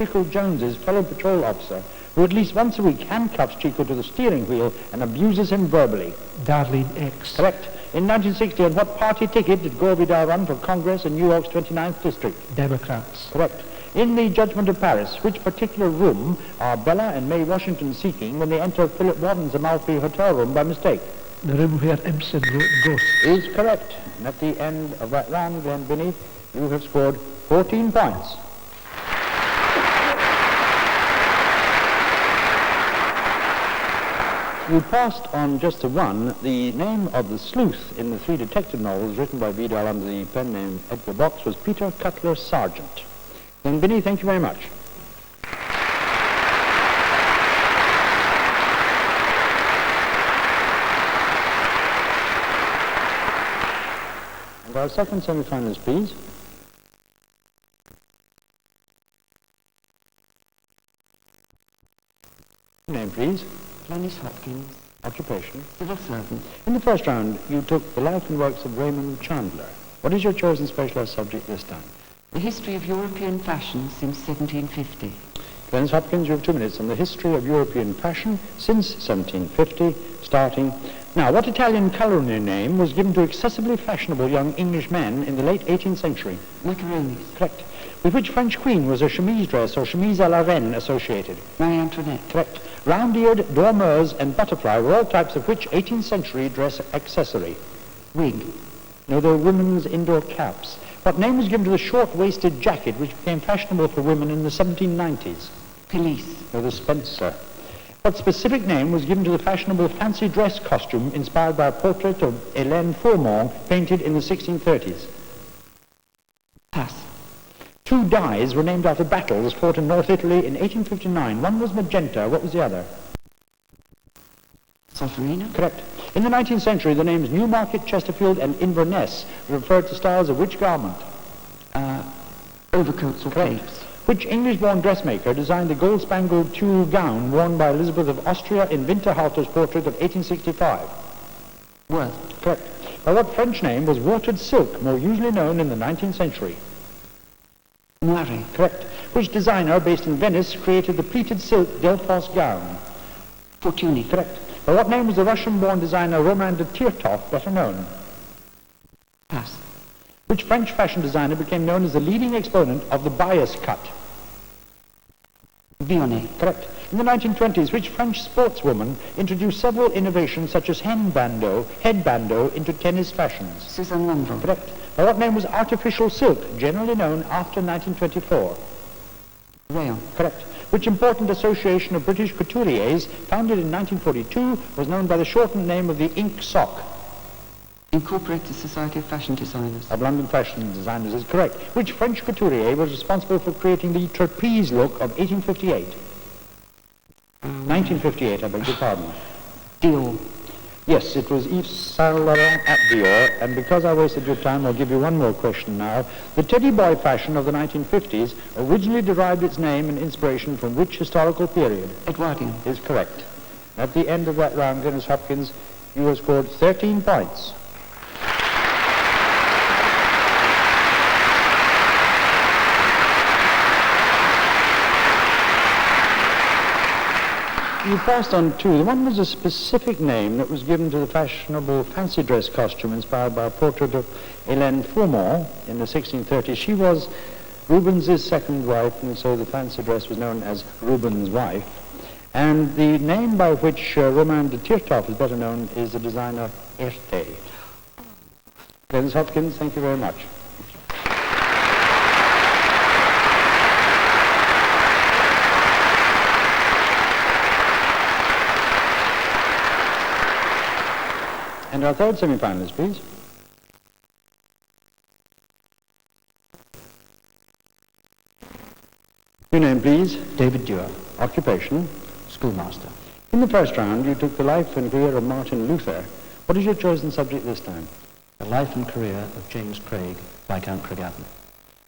Chico Jones's fellow patrol officer, who at least once a week handcuffs Chico to the steering wheel and abuses him verbally? Darlene X. Correct. In 1960, on what party ticket did Gore Vidal run for Congress in New York's 29th district? Democrats. Correct. In the Judgment of Paris, which particular room are Bella and May Washington seeking when they enter Philip Warden's Amalfi hotel room by mistake? The room where Ibsen wrote Ghost. Is correct. And at the end of that round, Glenys, you have scored 14 points. You passed on just to one the name of the sleuth in the 3 detective novels written by Vidal under the pen name Edgar Box was Peter Cutler Sargent. Glenys, thank you very much. And our second semi-finalist, please. Name, please. Glenys Hopkins. Occupation. Civil servant. In the first round, you took the life and works of Raymond Chandler. What is your chosen specialized subject this time? The history of European fashion since 1750. Glenys Hopkins, you have 2 minutes on the history of European fashion since 1750, starting now. What Italian culinary name was given to excessively fashionable young English men in the late 18th century? Macaronis. Correct. With which French queen was a chemise dress or chemise à la reine associated? Marie Antoinette. Correct. Round-eared, dormeuse, and butterfly were all types of which 18th century dress accessory? Wig. No, they were women's indoor caps. What name was given to the short-waisted jacket which became fashionable for women in the 1790s? Pelisse. No, the Spencer. What specific name was given to the fashionable fancy dress costume inspired by a portrait of Hélène Fourmont painted in the 1630s? Pass. 2 dyes were named after battles fought in North Italy in 1859. One was magenta. What was the other? Solferino. Correct. In the 19th century, the names Newmarket, Chesterfield, and Inverness referred to styles of which garment? Overcoats or Correct. capes. Which English-born dressmaker designed the gold-spangled tulle gown worn by Elizabeth of Austria in Winterhalter's portrait of 1865? Worth. Correct. By what French name was watered silk more usually known in the 19th century? Moiré. Correct. Which designer based in Venice created the pleated silk Delphos gown? Fortuny. Correct. By what name was the Russian-born designer Roman de Tirtov better known? Pass. Which French fashion designer became known as the leading exponent of the bias cut? Vionnet. Correct. In the 1920s, which French sportswoman introduced several innovations such as headbando into tennis fashions? Suzanne Lundvall. Correct. By what name was artificial silk generally known after 1924? Rayon. Correct. Which important association of British couturiers, founded in 1942, was known by the shortened name of the Ink Sock? Incorporated Society of Fashion Designers. Of London Fashion Designers is correct. Which French couturier was responsible for creating the trapeze look of 1858? 1958, I beg your pardon. Dior. Yes, it was Yves Saint Laurent at Dewar, and because I wasted your time, I'll give you one more question now. The teddy boy fashion of the 1950s originally derived its name and inspiration from which historical period? Edwardian. Is correct. At the end of that round, Glenys Hopkins, you have scored 13 points. You passed on 2. The one was a specific name that was given to the fashionable fancy dress costume inspired by a portrait of Hélène Fourmont in the 1630s. She was Rubens's second wife, and so the fancy dress was known as Rubens' wife. And the name by which Roman de Tirtov is better known is the designer Erte. Glenys Hopkins, thank you very much. And our third semi-finalist, please. Your name, please. David Dewar. Occupation. Schoolmaster. In the first round, you took the life and career of Martin Luther. What is your chosen subject this time? The life and career of James Craig, Viscount Craigatton.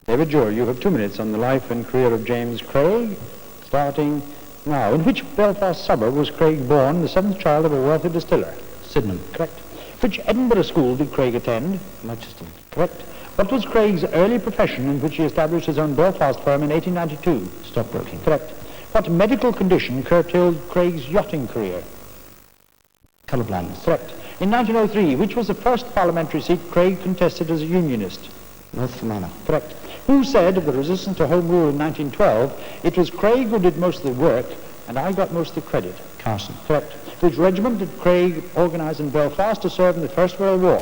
David Dewar, you have 2 minutes on the life and career of James Craig, starting now. In which Belfast suburb was Craig born, the 7th child of a wealthy distiller? Sydenham. Correct. Which Edinburgh school did Craig attend? Merchiston. Correct. What was Craig's early profession in which he established his own Belfast firm in 1892? Stockbroking. Correct. What medical condition curtailed Craig's yachting career? Colour blindness. Correct. In 1903, which was the first parliamentary seat Craig contested as a unionist? North Fermanagh. Correct. Who said of the resistance to Home Rule in 1912, it was Craig who did most of the work and I got most of the credit? Carson. Correct. Which regiment did Craig organise in Belfast to serve in the First World War?